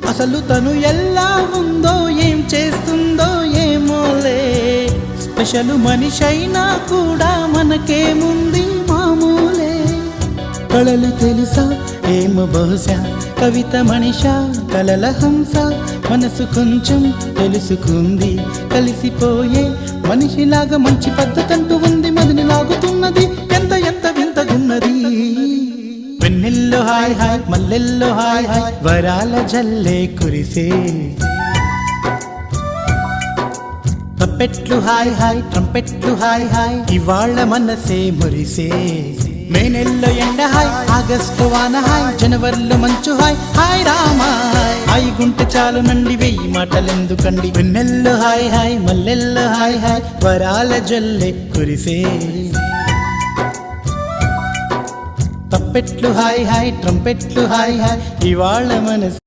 అసలు తను ఎలా ఉందో ఏం చేస్తుందో ఏమోలే, స్పెషల్ మనిషైనా కూడా మనకేముంది మామూలే. కళలు తెలుసా ఏమో బహుశా, కవిత మనిషా కలల హంస, మనసు కొంచెం తెలుసుకుంది కలిసిపోయే మనిషిలాగా, మంచి పద్ధతంటూ ఉంది మదిని లాగుతున్నది, ఎంత ఎంత వింతగున్నది. వెన్నెల్లో హాయ్ హాయ్ మల్లెల్లో హాయ్ హాయ్, వరాల జల్లే కురిసే. ట్రంపెట్లు హాయ్ హాయ్ ట్రంపెట్లు హాయ్ హాయ్, ఇవాళ మనసే మురిసే. మే నెలలో ఎండ హాయ్, ఆగస్టు వాన హాయ్, జనవరిలో మంచు హాయ్, హాయ్ రామా హాయ్ గుంటె చాలు నండి వెయ్యి మాటలెందుకండి. వెన్నెల్లో హాయ్ హాయ్ మల్లెల్లో హాయ్ హాయ్, వరాల జల్లే కురిసే. తప్పెట్లు హాయ్ హాయ్ ట్రంపెట్లు హాయ్ హాయ్, ఇవాళ మనసు